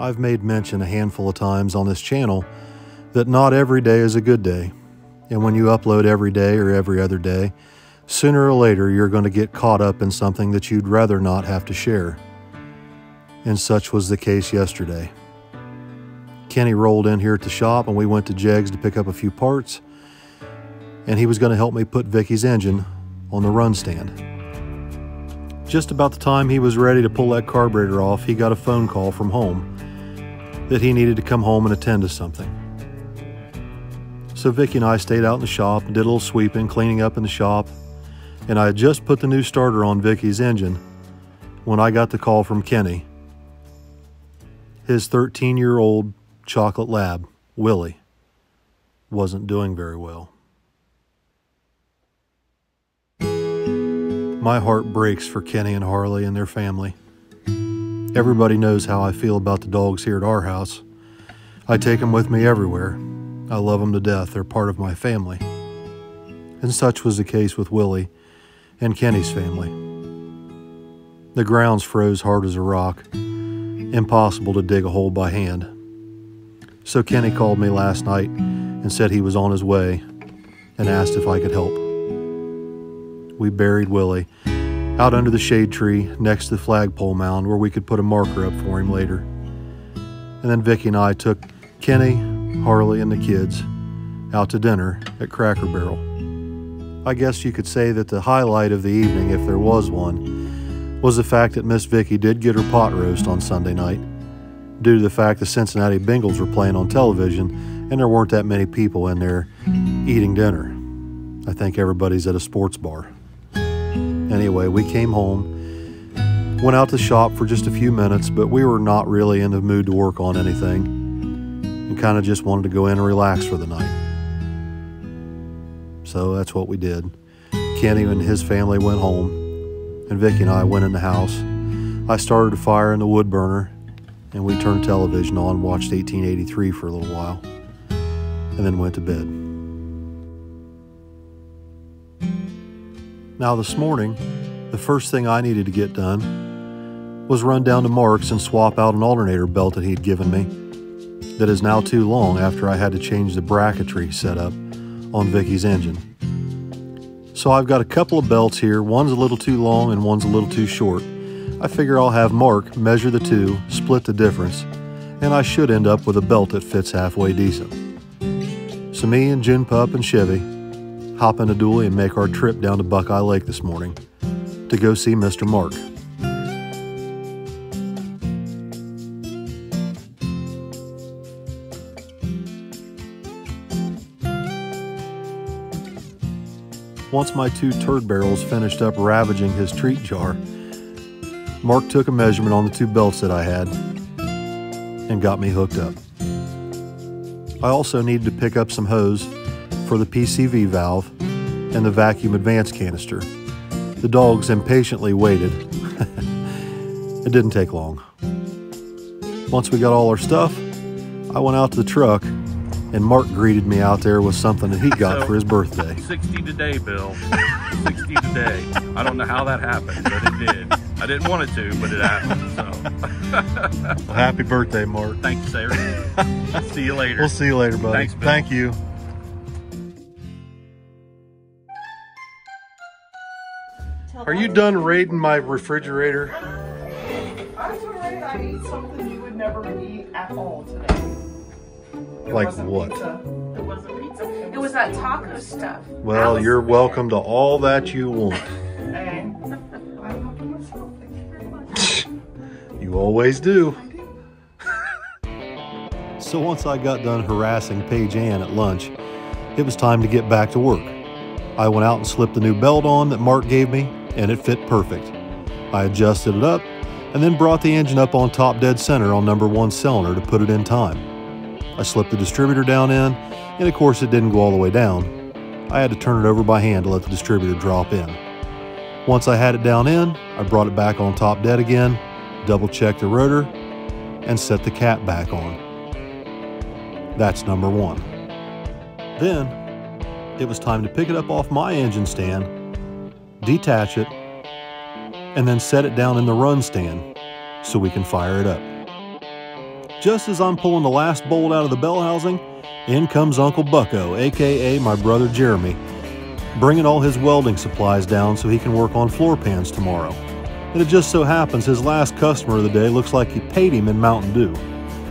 I've made mention a handful of times on this channel that not every day is a good day. And when you upload every day or every other day, sooner or later you're going to get caught up in something that you'd rather not have to share. And such was the case yesterday. Kenny rolled in here at the shop and we went to Jegs to pick up a few parts, and he was going to help me put Vicky's engine on the run stand. Just about the time he was ready to pull that carburetor off, he got a phone call from home that he needed to come home and attend to something. So Vicki and I stayed out in the shop and did a little sweeping, cleaning up in the shop, and I had just put the new starter on Vicky's engine when I got the call from Kenny. His 13-year-old chocolate lab, Willie, wasn't doing very well. My heart breaks for Kenny and Harley and their family. Everybody knows how I feel about the dogs here at our house. I take them with me everywhere. I love them to death. They're part of my family. And such was the case with Willie and Kenny's family. The grounds froze hard as a rock. Impossible to dig a hole by hand. So Kenny called me last night and said he was on his way and asked if I could help. We buried Willie out under the shade tree next to the flagpole mound where we could put a marker up for him later. And then Vicki and I took Kenny, Harley, and the kids out to dinner at Cracker Barrel. I guess you could say that the highlight of the evening, if there was one, was the fact that Miss Vicki did get her pot roast on Sunday night, due to the fact the Cincinnati Bengals were playing on television and there weren't that many people in there eating dinner. I think everybody's at a sports bar. Anyway, we came home, went out to the shop for just a few minutes, but we were not really in the mood to work on anything and kind of just wanted to go in and relax for the night. So that's what we did. Kenny and his family went home, and Vicki and I went in the house. I started a fire in the wood burner, and we turned television on, watched 1883 for a little while, and then went to bed. Now this morning, the first thing I needed to get done was run down to Mark's and swap out an alternator belt that he'd given me that is now too long after I had to change the bracketry setup on Vicky's engine. So I've got a couple of belts here. One's a little too long and one's a little too short. I figure I'll have Mark measure the two, split the difference, and I should end up with a belt that fits halfway decent. So me and June Pup and Chevy hop in a dually and make our trip down to Buckeye Lake this morning to go see Mr. Mark. Once my two turd barrels finished up ravaging his treat jar, Mark took a measurement on the two belts that I had and got me hooked up. I also needed to pick up some hose for the PCV valve and the vacuum advance canister. The dogs impatiently waited. It didn't take long. Once we got all our stuff, I went out to the truck and Mark greeted me out there with something that he got for his birthday. 60 today, Bill. 60 today. I don't know how that happened, but it did. I didn't want it to, but it happened, so. Well, happy birthday, Mark. Thanks, Sarah. See you later. We'll see you later, buddy. Thanks, Bill. Thank you. Are you done raiding my refrigerator? That's all right. I ate something you would never eat at all today. Like what? Pizza. It wasn't pizza. It was that taco stuff. Well, you're welcome to all that you want. Hey, I love myself. Thank you very much. You always do. So once I got done harassing Paige Ann at lunch, it was time to get back to work. I went out and slipped the new belt on that Mark gave me, and it fit perfect. I adjusted it up and then brought the engine up on top dead center on number 1 cylinder to put it in time. I slipped the distributor down in, and of course it didn't go all the way down. I had to turn it over by hand to let the distributor drop in. Once I had it down in, I brought it back on top dead again, double checked the rotor, and set the cap back on. That's number 1. Then, it was time to pick it up off my engine stand, detach it, and then set it down in the run stand so we can fire it up. just as I'm pulling the last bolt out of the bell housing, in comes Uncle Bucko, aka my brother Jeremy, bringing all his welding supplies down so he can work on floor pans tomorrow. And it just so happens his last customer of the day looks like he paid him in Mountain Dew.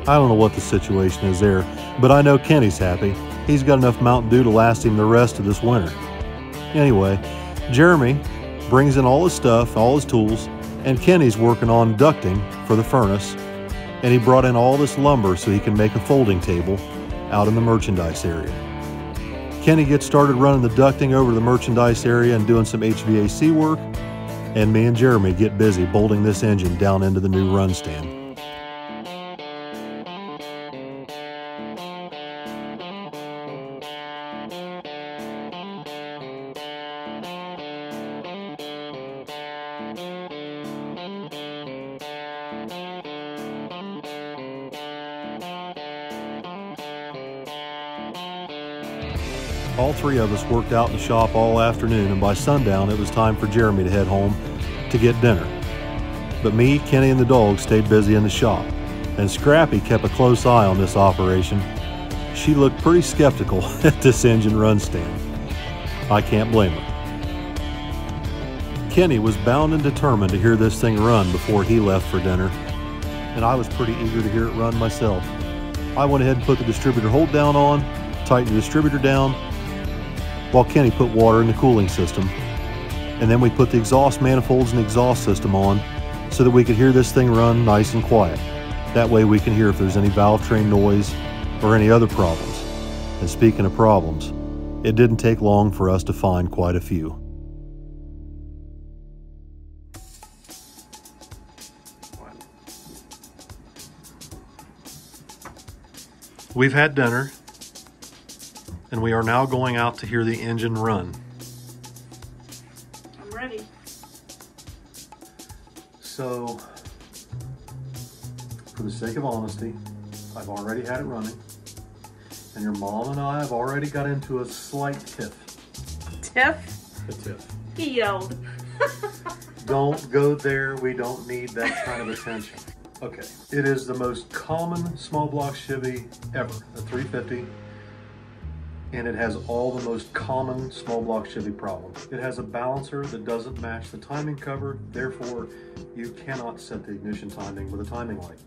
I don't know what the situation is there, but I know Kenny's happy. He's got enough Mountain Dew to last him the rest of this winter. Anyway, Jeremy brings in all his stuff, all his tools, and Kenny's working on ducting for the furnace, and he brought in all this lumber so he can make a folding table out in the merchandise area. Kenny gets started running the ducting over to the merchandise area and doing some HVAC work, and me and Jeremy get busy bolting this engine down into the new run stand. All three of us worked out in the shop all afternoon, and by sundown it was time for Jeremy to head home to get dinner. But me, Kenny, and the dog stayed busy in the shop, and Scrappy kept a close eye on this operation. She looked pretty skeptical at this engine run stand. I can't blame her. Kenny was bound and determined to hear this thing run before he left for dinner, and I was pretty eager to hear it run myself. I went ahead and put the distributor hold down on, tightened the distributor down, while Kenny put water in the cooling system. And then we put the exhaust manifolds and exhaust system on so that we could hear this thing run nice and quiet. That way we can hear if there's any valve train noise or any other problems. And speaking of problems, it didn't take long for us to find quite a few. We've had dinner, and we are now going out to hear the engine run. I'm ready. So, for the sake of honesty, I've already had it running, and your mom and I have already got into a slight tiff. Tiff? A tiff. He yelled. Don't go there, we don't need that kind of attention. Okay, it is the most common small block Chevy ever, a 350. And it has all the most common small block Chevy problems. It has a balancer that doesn't match the timing cover, therefore you cannot set the ignition timing with a timing light.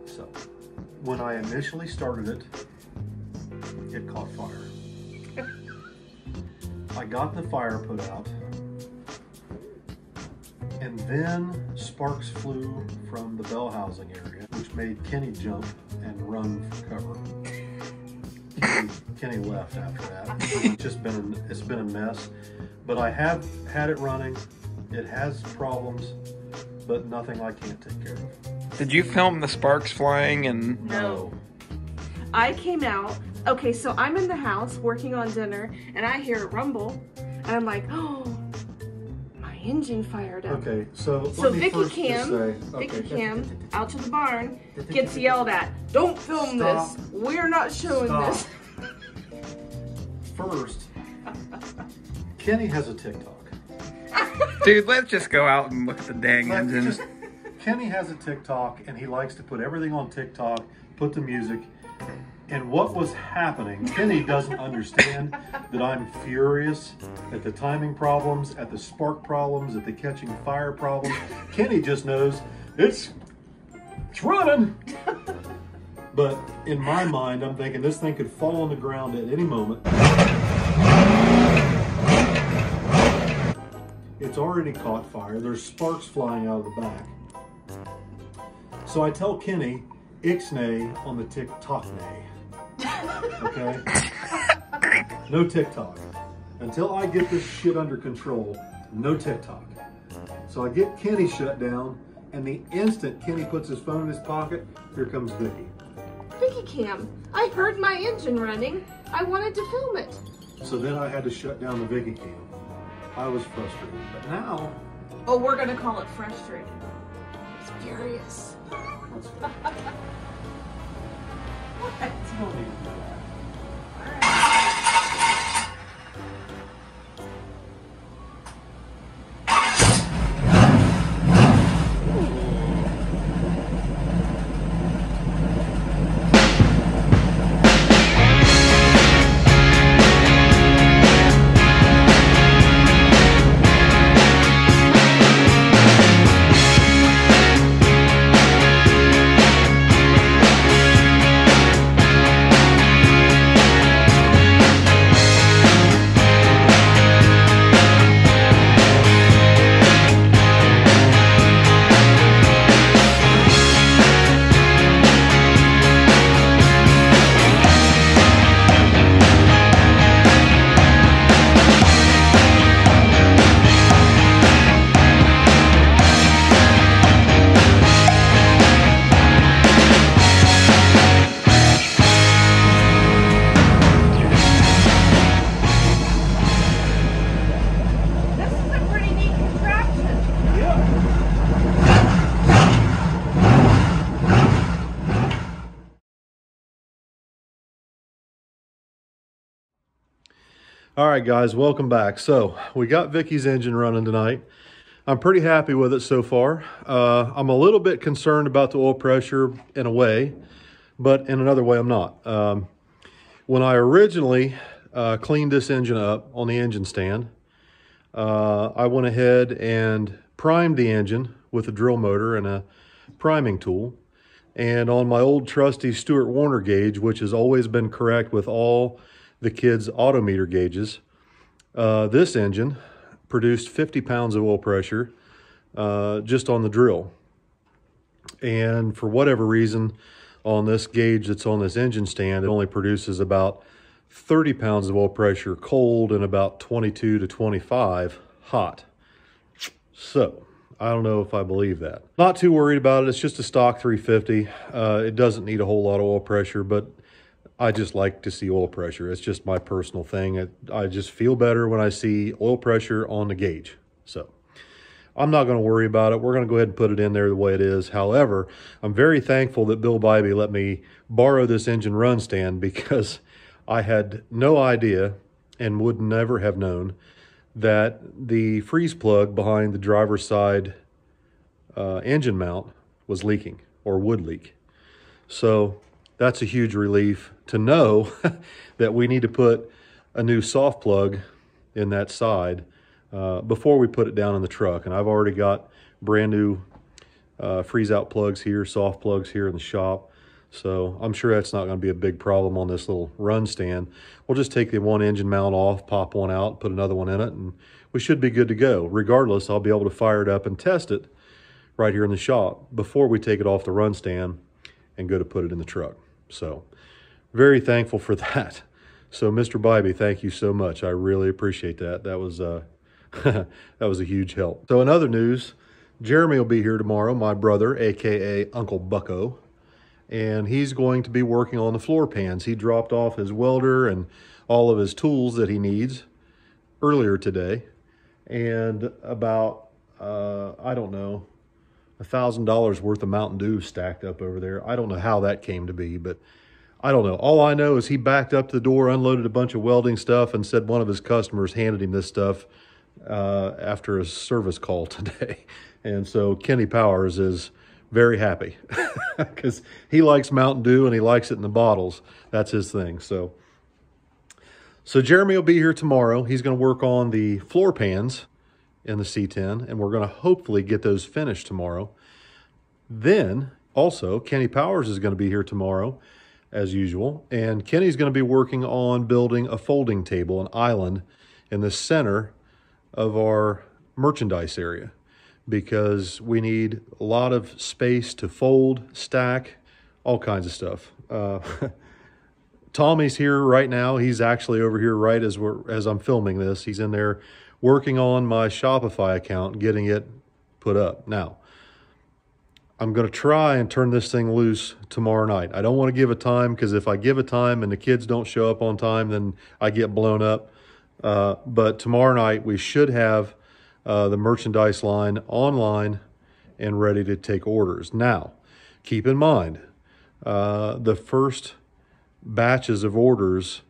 So, when I initially started it, it caught fire. I got the fire put out, and then sparks flew from the bell housing area, which made Kenny jump and run for cover. Kenny left after that. It's been a mess, but I have had it running. It has problems, but nothing I can't take care of. Did you film the sparks flying and? No. I came out. Okay, so I'm in the house working on dinner, and I hear it rumble, and I'm like, oh, my engine fired up. Okay, so Vicki Cam out to the barn gets yelled at. Don't film this. We're not showing this. First, Kenny has a TikTok. Dude, let's just go out and look at the dang engine. Kenny has a TikTok, and he likes to put everything on TikTok, put the music. And what was happening, Kenny doesn't understand that I'm furious at the timing problems, at the spark problems, at the catching fire problems. Kenny just knows it's running. But in my mind, I'm thinking this thing could fall on the ground at any moment. It's already caught fire. There's sparks flying out of the back. So I tell Kenny, ixnay on the TikTok-nay. Okay? No TikTok. Until I get this shit under control, no TikTok. So I get Kenny shut down, and the instant Kenny puts his phone in his pocket, here comes Vicki. Vicki Cam, I heard my engine running. I wanted to film it. So then I had to shut down the Vicki Cam. I was frustrated, but now... Oh, we're gonna call it frustrated. It's furious. Let's go. What? You don't need to do that. All right, guys, welcome back. So we got Vicky's engine running tonight. I'm pretty happy with it so far. I'm a little bit concerned about the oil pressure in a way, but in another way I'm not. When I originally cleaned this engine up on the engine stand, I went ahead and primed the engine with a drill motor and a priming tool. And on my old trusty Stewart Warner gauge, which has always been correct with all the kids' autometer gauges, this engine produced 50 pounds of oil pressure just on the drill. And for whatever reason, on this gauge that's on this engine stand, it only produces about 30 pounds of oil pressure cold and about 22 to 25 hot. So I don't know if I believe that. Not too worried about it. It's just a stock 350. It doesn't need a whole lot of oil pressure, but I just like to see oil pressure. It's just my personal thing. I just feel better when I see oil pressure on the gauge. So I'm not going to worry about it. We're going to go ahead and put it in there the way it is. However, I'm very thankful that Bill Bybee let me borrow this engine run stand, because I had no idea and would never have known that the freeze plug behind the driver's side engine mount was leaking or would leak. So that's a huge relief to know that we need to put a new soft plug in that side before we put it down in the truck. And I've already got brand new freeze out plugs here, soft plugs here in the shop. So I'm sure that's not going to be a big problem on this little run stand. We'll just take the one engine mount off, pop one out, put another one in it, and we should be good to go. Regardless, I'll be able to fire it up and test it right here in the shop before we take it off the run stand and go to put it in the truck. So very thankful for that. So Mr. Bybee, thank you so much. I really appreciate that. That was that was a huge help. So in other news, Jeremy will be here tomorrow, my brother, AKA Uncle Bucko. And he's going to be working on the floor pans. He dropped off his welder and all of his tools that he needs earlier today. And about, I don't know, $1,000 worth of Mountain Dew stacked up over there. I don't know how that came to be, but I don't know. All I know is he backed up to the door, unloaded a bunch of welding stuff, and said one of his customers handed him this stuff after a service call today. And so Kenny Powers is very happy because he likes Mountain Dew and he likes it in the bottles. That's his thing. So Jeremy will be here tomorrow. He's going to work on the floor pans in the C10, and we're going to hopefully get those finished tomorrow. Then also Kenny Powers is going to be here tomorrow as usual, and Kenny's going to be working on building a folding table, an island in the center of our merchandise area, because we need a lot of space to fold, stack, all kinds of stuff. Tommy's here right now. He's actually over here right as I'm filming this. He's in there working on my Shopify account, getting it put up. Now, I'm going to try and turn this thing loose tomorrow night. I don't want to give a time, because if I give a time and the kids don't show up on time, then I get blown up. But tomorrow night we should have the merchandise line online and ready to take orders. Now, keep in mind, the first batches of orders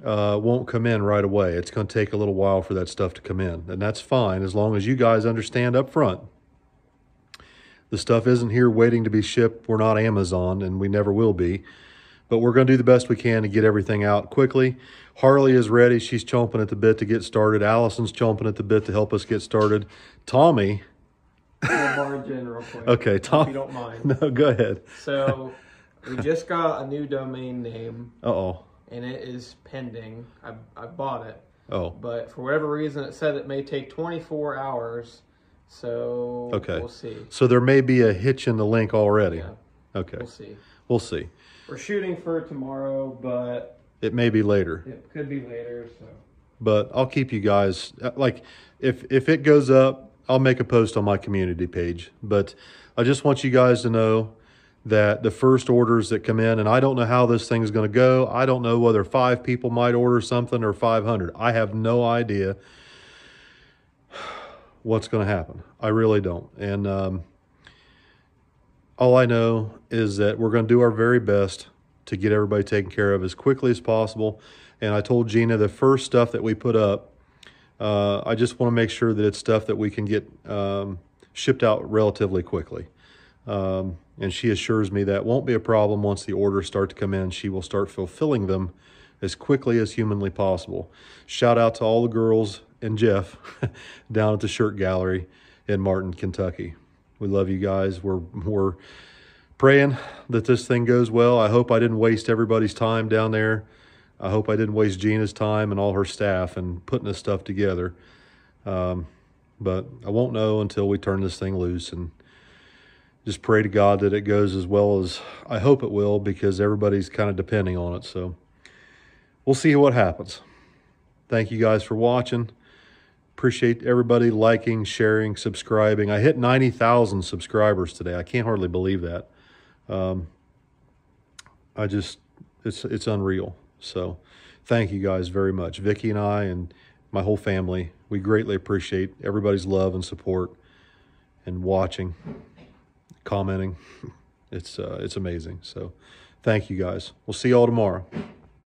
won't come in right away. It's going to take a little while for that stuff to come in, and that's fine as long as you guys understand up front. The stuff isn't here waiting to be shipped. We're not Amazon, and we never will be. But we're going to do the best we can to get everything out quickly. Harley is ready. She's chomping at the bit to get started. Allison's chomping at the bit to help us get started. Tommy. I'll barge in real quick. Okay, Tom. If you don't mind. No, go ahead. So, we just got a new domain name. Uh-oh. And it is pending. I bought it. Oh. But for whatever reason, it said it may take 24 hours. So, okay. We'll see. So there may be a hitch in the link already. Yeah. Okay. We'll see. We'll see. We're shooting for tomorrow, but it may be later. It could be later, so. But I'll keep you guys, like, if it goes up, I'll make a post on my community page. But I just want you guys to know that the first orders that come in, and I don't know how this thing is going to go. I don't know whether 5 people might order something or 500. I have no idea what's going to happen. I really don't. And all I know is that we're going to do our very best to get everybody taken care of as quickly as possible. And I told Gina the first stuff that we put up, I just want to make sure that it's stuff that we can get shipped out relatively quickly. And she assures me that won't be a problem once the orders start to come in. She will start fulfilling them as quickly as humanly possible. Shout out to all the girls and Jeff down at the Shirt Gallery in Martin, Kentucky. We love you guys. We're praying that this thing goes well. I hope I didn't waste everybody's time down there. I hope I didn't waste Gina's time and all her staff and putting this stuff together. But I won't know until we turn this thing loose, and just pray to God that it goes as well as I hope it will, because everybody's kind of depending on it. So we'll see what happens. Thank you guys for watching. Appreciate everybody liking, sharing, subscribing. I hit 90,000 subscribers today. I can't hardly believe that. It's unreal. So thank you guys very much. Vicki and I and my whole family, we greatly appreciate everybody's love and support and watching, commenting. It's amazing. So thank you guys. We'll see y'all tomorrow.